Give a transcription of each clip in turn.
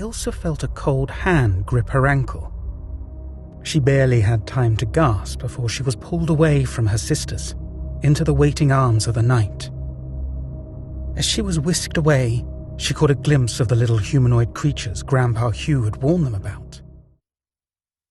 Ilsa felt a cold hand grip her ankle. She barely had time to gasp before she was pulled away from her sisters into the waiting arms of the night. As she was whisked away, she caught a glimpse of the little humanoid creatures Grandpa Hugh had warned them about.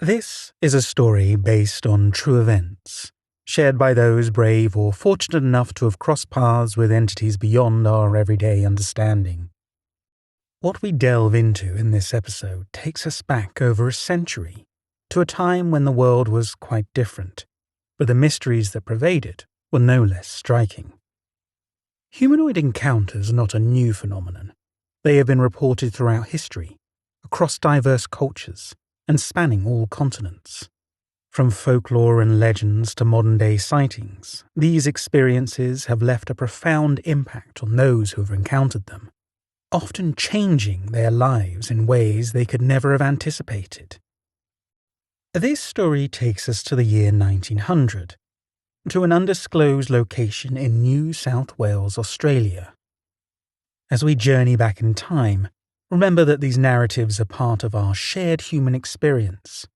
This is a story based on true events, shared by those brave or fortunate enough to have crossed paths with entities beyond our everyday understanding. What we delve into in this episode takes us back over a century, to a time when the world was quite different, but the mysteries that pervaded were no less striking. Humanoid encounters are not a new phenomenon. They have been reported throughout history, across diverse cultures, and spanning all continents. From folklore and legends to modern-day sightings, these experiences have left a profound impact on those who have encountered them, often changing their lives in ways they could never have anticipated. This story takes us to the year 1900, to an undisclosed location in New South Wales, Australia. As we journey back in time, remember that these narratives are part of our shared human experience,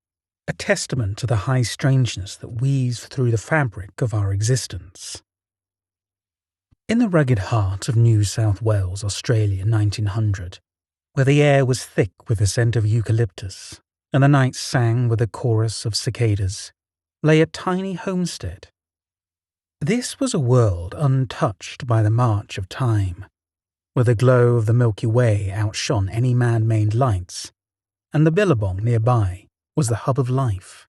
a testament to the high strangeness that weaves through the fabric of our existence. In the rugged heart of New South Wales, Australia, 1900, where the air was thick with the scent of eucalyptus and the night sang with a chorus of cicadas, lay a tiny homestead. This was a world untouched by the march of time, where the glow of the Milky Way outshone any man-made lights, and the billabong nearby was the hub of life.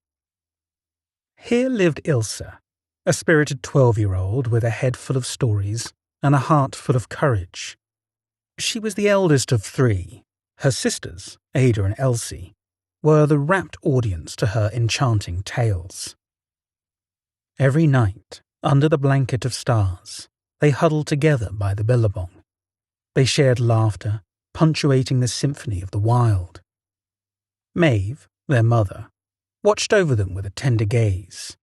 Here lived Ilsa, a spirited 12-year-old with a head full of stories and a heart full of courage. She was the eldest of three. Her sisters, Ada and Elsie, were the rapt audience to her enchanting tales. Every night, under the blanket of stars, they huddled together by the billabong. They shared laughter, punctuating the symphony of the wild. Maeve, their mother, watched over them with a tender gaze.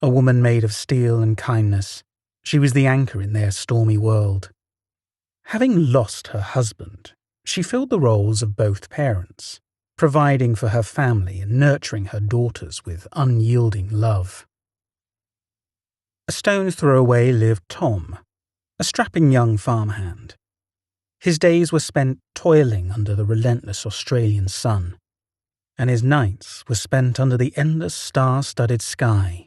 A woman made of steel and kindness, she was the anchor in their stormy world. Having lost her husband, she filled the roles of both parents, providing for her family and nurturing her daughters with unyielding love. A stone's throw away lived Tom, a strapping young farmhand. His days were spent toiling under the relentless Australian sun, and his nights were spent under the endless star-studded sky.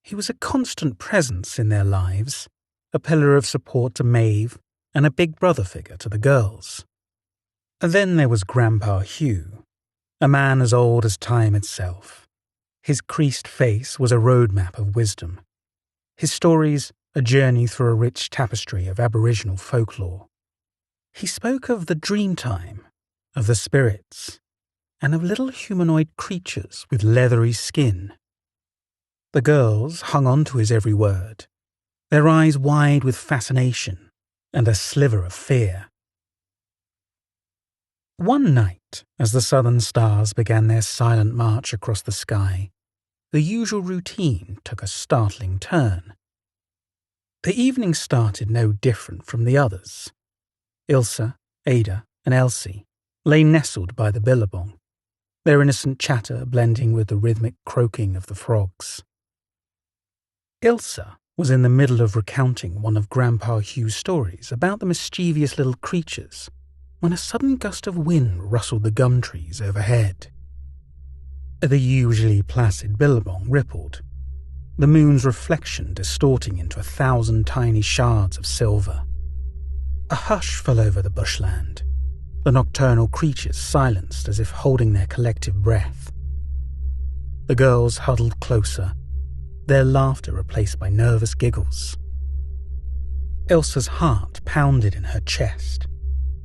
He was a constant presence in their lives, a pillar of support to Maeve and a big brother figure to the girls. Then there was Grandpa Hugh, a man as old as time itself. His creased face was a roadmap of wisdom. His stories a journey through a rich tapestry of Aboriginal folklore. He spoke of the dreamtime, of the spirits, and of little humanoid creatures with leathery skin. The girls hung on to his every word, their eyes wide with fascination and a sliver of fear. One night, as the southern stars began their silent march across the sky, the usual routine took a startling turn. The evening started no different from the others. Ilsa, Ada, and Elsie lay nestled by the billabong, their innocent chatter blending with the rhythmic croaking of the frogs. Ilsa was in the middle of recounting one of Grandpa Hugh's stories about the mischievous little creatures when a sudden gust of wind rustled the gum trees overhead. The usually placid billabong rippled, the moon's reflection distorting into 1,000 tiny shards of silver. A hush fell over the bushland, the nocturnal creatures silenced as if holding their collective breath. The girls huddled closer, their laughter replaced by nervous giggles. Ilsa's heart pounded in her chest,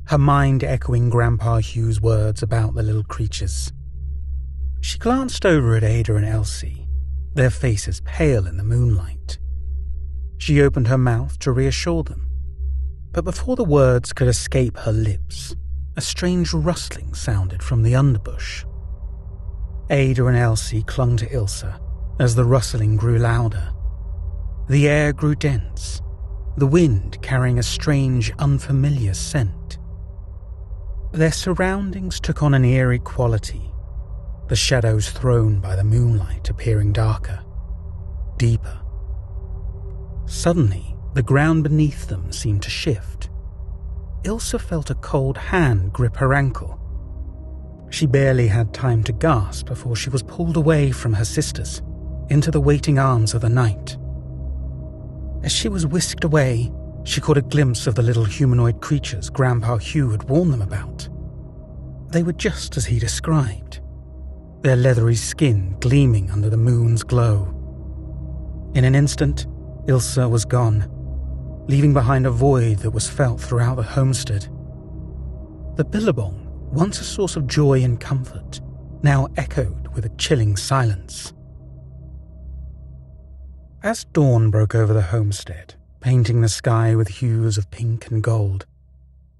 her mind echoing Grandpa Hugh's words about the little creatures. She glanced over at Ada and Elsie, their faces pale in the moonlight. She opened her mouth to reassure them, but before the words could escape her lips, a strange rustling sounded from the underbush. Ada and Elsie clung to Ilsa as the rustling grew louder. The air grew dense, the wind carrying a strange, unfamiliar scent. Their surroundings took on an eerie quality, the shadows thrown by the moonlight appearing darker, deeper. Suddenly, the ground beneath them seemed to shift. Ilsa felt a cold hand grip her ankle. She barely had time to gasp before she was pulled away from her sisters, into the waiting arms of the night. As she was whisked away, she caught a glimpse of the little humanoid creatures Grandpa Hugh had warned them about. They were just as he described, their leathery skin gleaming under the moon's glow. In an instant, Ilsa was gone, leaving behind a void that was felt throughout the homestead. The billabong, once a source of joy and comfort, now echoed with a chilling silence. As dawn broke over the homestead, painting the sky with hues of pink and gold,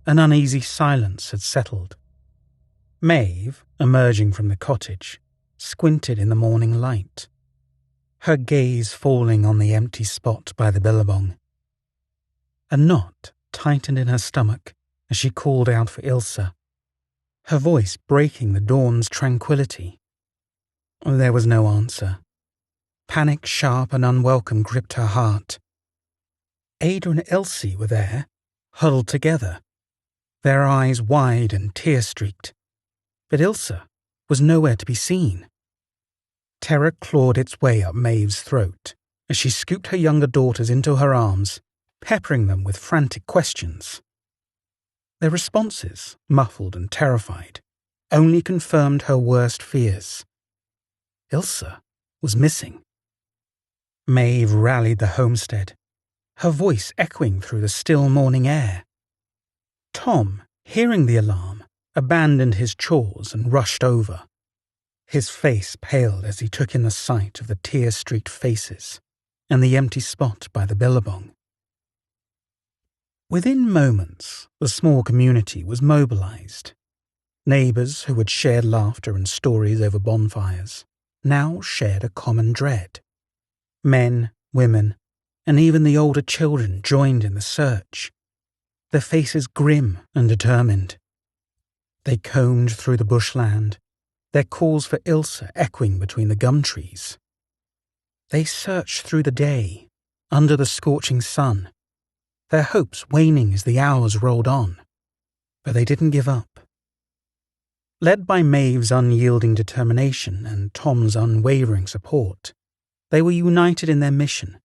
an uneasy silence had settled. Maeve, emerging from the cottage, squinted in the morning light, her gaze falling on the empty spot by the billabong. A knot tightened in her stomach as she called out for Ilsa, her voice breaking the dawn's tranquility. There was no answer. Panic, sharp and unwelcome, gripped her heart. Ada and Elsie were there, huddled together, their eyes wide and tear-streaked. But Ilsa was nowhere to be seen. Terror clawed its way up Maeve's throat as she scooped her younger daughters into her arms, peppering them with frantic questions. Their responses, muffled and terrified, only confirmed her worst fears. Ilsa was missing. Maeve rallied the homestead, her voice echoing through the still morning air. Tom, hearing the alarm, abandoned his chores and rushed over. His face paled as he took in the sight of the tear-streaked faces and the empty spot by the billabong. Within moments, the small community was mobilized. Neighbors who had shared laughter and stories over bonfires now shared a common dread. Men, women, and even the older children joined in the search, their faces grim and determined. They combed through the bushland, their calls for Ilsa echoing between the gum trees. They searched through the day, under the scorching sun, their hopes waning as the hours rolled on, but they didn't give up. Led by Maeve's unyielding determination and Tom's unwavering support, they were united in their mission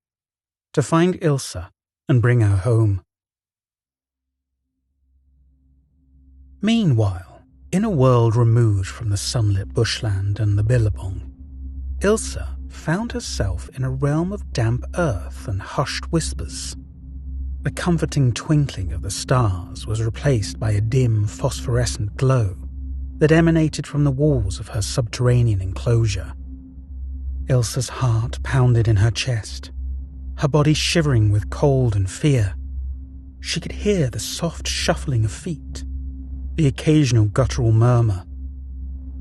to find Ilsa and bring her home. Meanwhile, in a world removed from the sunlit bushland and the billabong, Ilsa found herself in a realm of damp earth and hushed whispers. The comforting twinkling of the stars was replaced by a dim phosphorescent glow that emanated from the walls of her subterranean enclosure. Ilsa's heart pounded in her chest, her body shivering with cold and fear. She could hear the soft shuffling of feet, the occasional guttural murmur,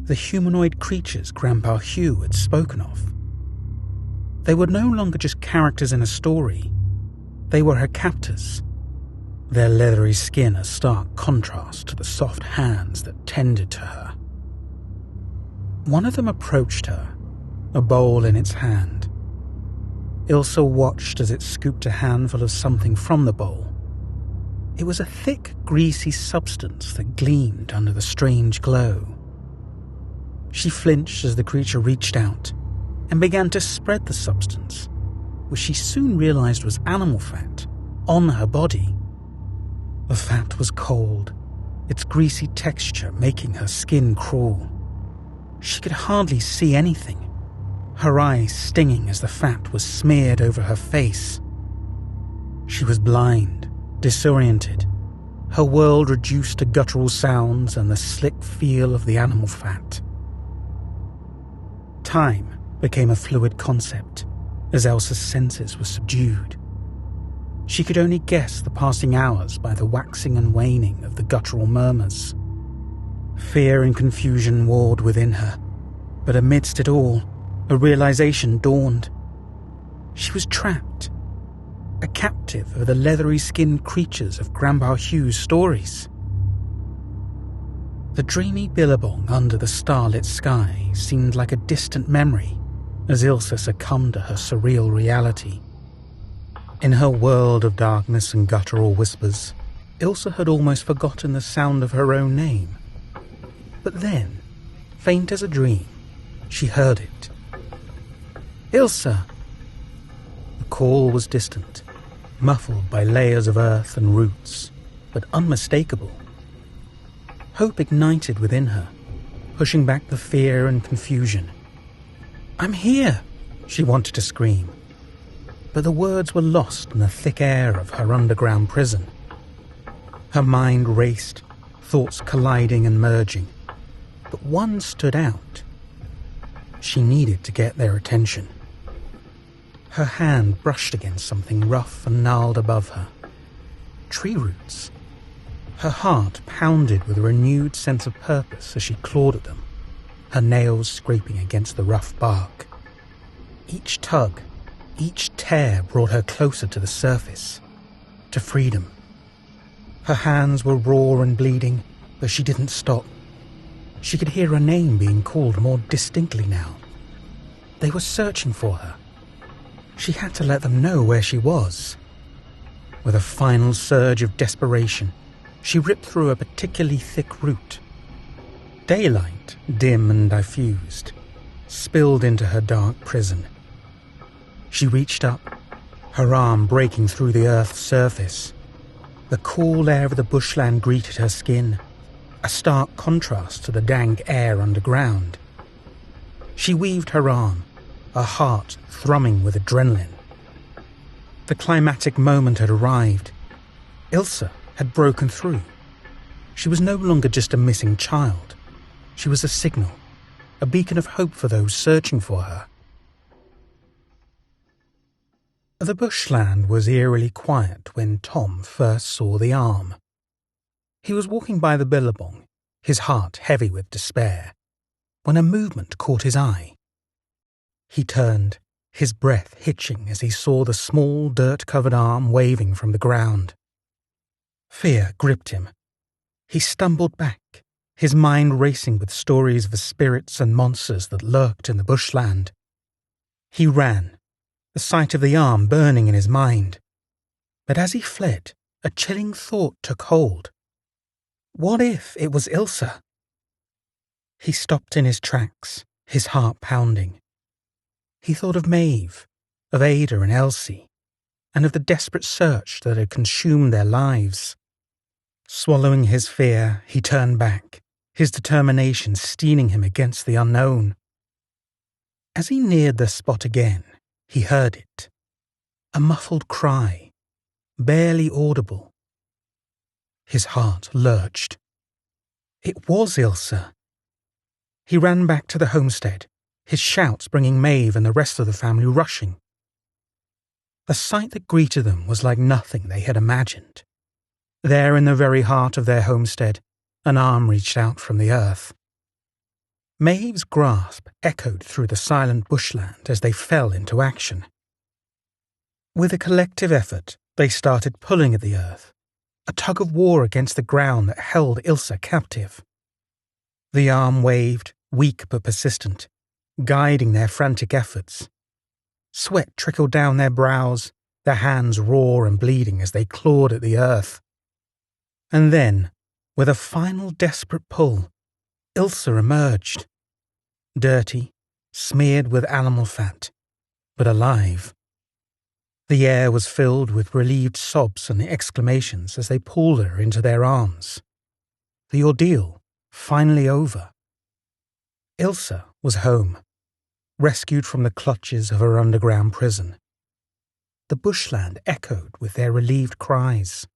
the humanoid creatures Grandpa Hugh had spoken of. They were no longer just characters in a story. They were her captors, their leathery skin a stark contrast to the soft hands that tended to her. One of them approached her, a bowl in its hand. Ilsa watched as it scooped a handful of something from the bowl. It was a thick, greasy substance that gleamed under the strange glow. She flinched as the creature reached out and began to spread the substance, which she soon realized was animal fat, on her body. The fat was cold, its greasy texture making her skin crawl. She could hardly see anything, her eyes stinging as the fat was smeared over her face. She was blind, disoriented, her world reduced to guttural sounds and the slick feel of the animal fat. Time became a fluid concept as Elsa's senses were subdued. She could only guess the passing hours by the waxing and waning of the guttural murmurs. Fear and confusion warred within her, but amidst it all, a realization dawned. She was trapped, a captive of the leathery-skinned creatures of Grandpa Hugh's stories. The dreamy billabong under the starlit sky seemed like a distant memory as Ilsa succumbed to her surreal reality. In her world of darkness and guttural whispers, Ilsa had almost forgotten the sound of her own name. But then, faint as a dream, she heard it. Ilsa! The call was distant, muffled by layers of earth and roots, but unmistakable. Hope ignited within her, pushing back the fear and confusion. "I'm here!" she wanted to scream, but the words were lost in the thick air of her underground prison. Her mind raced, thoughts colliding and merging, but one stood out. She needed to get their attention. Her hand brushed against something rough and gnarled above her. Tree roots. Her heart pounded with a renewed sense of purpose as she clawed at them, her nails scraping against the rough bark. Each tug, each tear brought her closer to the surface, to freedom. Her hands were raw and bleeding, but she didn't stop. She could hear her name being called more distinctly now. They were searching for her. She had to let them know where she was. With a final surge of desperation, she ripped through a particularly thick root. Daylight, dim and diffused, spilled into her dark prison. She reached up, her arm breaking through the earth's surface. The cool air of the bushland greeted her skin, a stark contrast to the dank air underground. She weaved her arm, her heart thrumming with adrenaline. The climactic moment had arrived. Ilsa had broken through. She was no longer just a missing child. She was a signal, a beacon of hope for those searching for her. The bushland was eerily quiet when Tom first saw the arm. He was walking by the billabong, his heart heavy with despair, when a movement caught his eye. He turned, his breath hitching as he saw the small, dirt-covered arm waving from the ground. Fear gripped him. He stumbled back, his mind racing with stories of the spirits and monsters that lurked in the bushland. He ran, the sight of the arm burning in his mind. But as he fled, a chilling thought took hold. What if it was Ilsa? He stopped in his tracks, his heart pounding. He thought of Maeve, of Ada and Elsie, and of the desperate search that had consumed their lives. Swallowing his fear, he turned back, his determination steeling him against the unknown. As he neared the spot again, he heard it. A muffled cry, barely audible. His heart lurched. It was Ilsa. He ran back to the homestead, his shouts bringing Maeve and the rest of the family rushing. The sight that greeted them was like nothing they had imagined. There in the very heart of their homestead, an arm reached out from the earth. Maeve's grasp echoed through the silent bushland as they fell into action. With a collective effort, they started pulling at the earth, a tug of war against the ground that held Ilsa captive. The arm waved, weak but persistent, guiding their frantic efforts. Sweat trickled down their brows, their hands raw and bleeding as they clawed at the earth. And then, with a final desperate pull, Ilsa emerged. Dirty, smeared with animal fat, but alive. The air was filled with relieved sobs and exclamations as they pulled her into their arms. The ordeal finally over. Ilsa was home, rescued from the clutches of her underground prison. The bushland echoed with their relieved cries.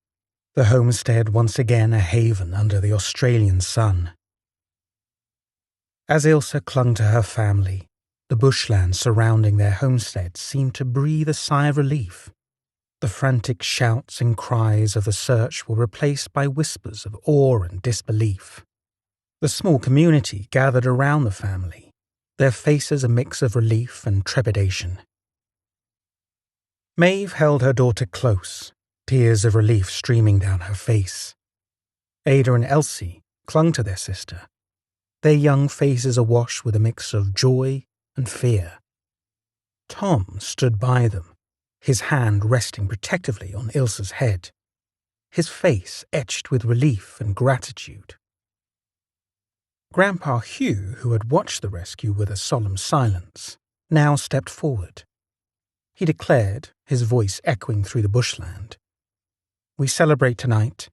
The homestead once again a haven under the Australian sun. As Ilsa clung to her family, the bushland surrounding their homestead seemed to breathe a sigh of relief. The frantic shouts and cries of the search were replaced by whispers of awe and disbelief. The small community gathered around the family, their faces a mix of relief and trepidation. Maeve held her daughter close, tears of relief streaming down her face. Ada and Elsie, clung to their sister, their young faces awash with a mix of joy and fear. Tom stood by them, his hand resting protectively on Ilsa's head, his face etched with relief and gratitude. Grandpa Hugh, who had watched the rescue with a solemn silence, now stepped forward. He declared, his voice echoing through the bushland, "We celebrate tonight,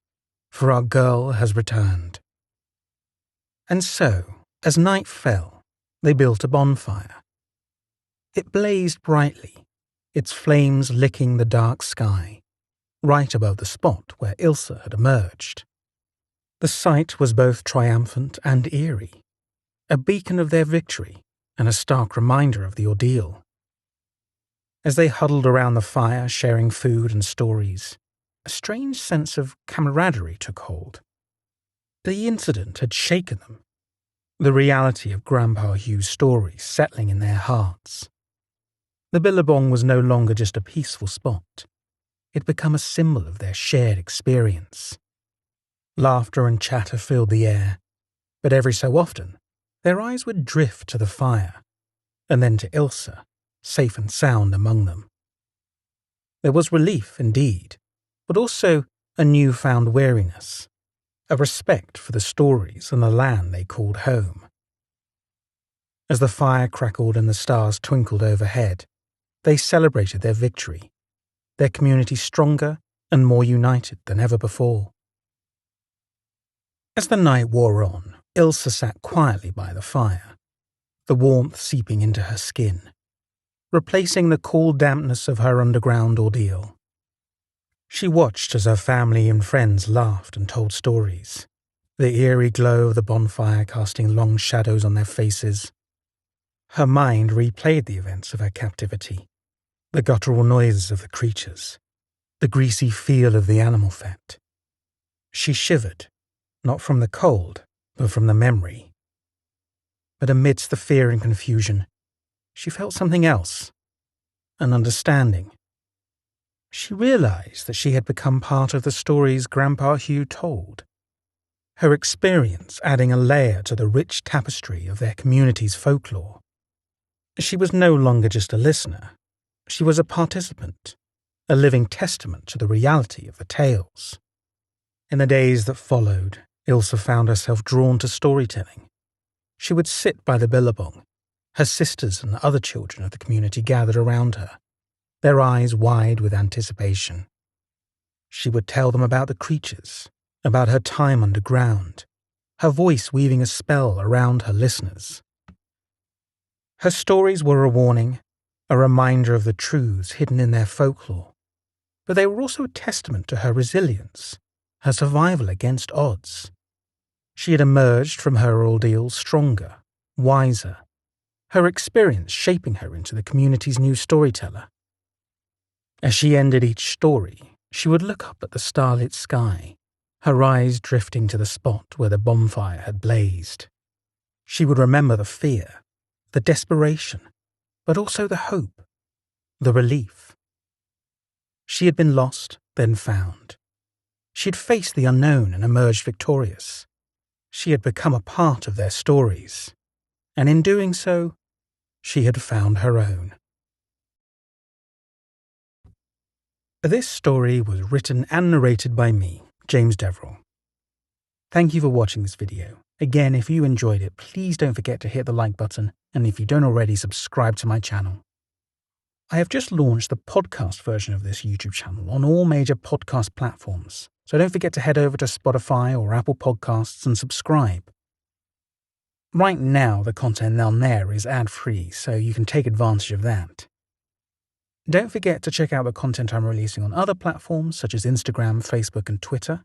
for our girl has returned." And so, as night fell, they built a bonfire. It blazed brightly, its flames licking the dark sky, right above the spot where Ilsa had emerged. The sight was both triumphant and eerie, a beacon of their victory and a stark reminder of the ordeal. As they huddled around the fire, sharing food and stories, a strange sense of camaraderie took hold. The incident had shaken them, the reality of Grandpa Hugh's story settling in their hearts. The billabong was no longer just a peaceful spot. It had become a symbol of their shared experience. Laughter and chatter filled the air, but every so often, their eyes would drift to the fire, and then to Ilsa, safe and sound among them. There was relief, indeed, but also a newfound weariness, a respect for the stories and the land they called home. As the fire crackled and the stars twinkled overhead, they celebrated their victory, their community stronger and more united than ever before. As the night wore on, Ilsa sat quietly by the fire, the warmth seeping into her skin, replacing the cool dampness of her underground ordeal. She watched as her family and friends laughed and told stories, the eerie glow of the bonfire casting long shadows on their faces. Her mind replayed the events of her captivity, the guttural noises of the creatures, the greasy feel of the animal fat. She shivered, not from the cold, but from the memory. But amidst the fear and confusion, she felt something else, an understanding. She realized that she had become part of the stories Grandpa Hugh told, her experience adding a layer to the rich tapestry of their community's folklore. She was no longer just a listener. She was a participant, a living testament to the reality of the tales. In the days that followed, Ilsa found herself drawn to storytelling. She would sit by the billabong, her sisters and other children of the community gathered around her, their eyes wide with anticipation. She would tell them about the creatures, about her time underground, her voice weaving a spell around her listeners. Her stories were a warning, a reminder of the truths hidden in their folklore, but they were also a testament to her resilience, her survival against odds. She had emerged from her ordeal stronger, wiser, her experience shaping her into the community's new storyteller. As she ended each story, she would look up at the starlit sky, her eyes drifting to the spot where the bonfire had blazed. She would remember the fear, the desperation, but also the hope, the relief. She had been lost, then found. She had faced the unknown and emerged victorious. She had become a part of their stories, and in doing so, she had found her own. This story was written and narrated by me, James Deverell. Thank you for watching this video. Again, if you enjoyed it, please don't forget to hit the like button, and if you don't already, subscribe to my channel. I have just launched the podcast version of this YouTube channel on all major podcast platforms, so don't forget to head over to Spotify or Apple Podcasts and subscribe. Right now, the content on there is ad-free, so you can take advantage of that. Don't forget to check out the content I'm releasing on other platforms such as Instagram, Facebook, and Twitter.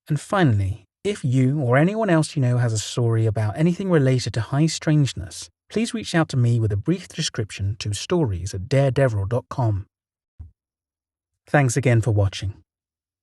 And finally, if you or anyone else you know has a story about anything related to high strangeness, please reach out to me with a brief description to stories@daredeverell.com. Thanks again for watching.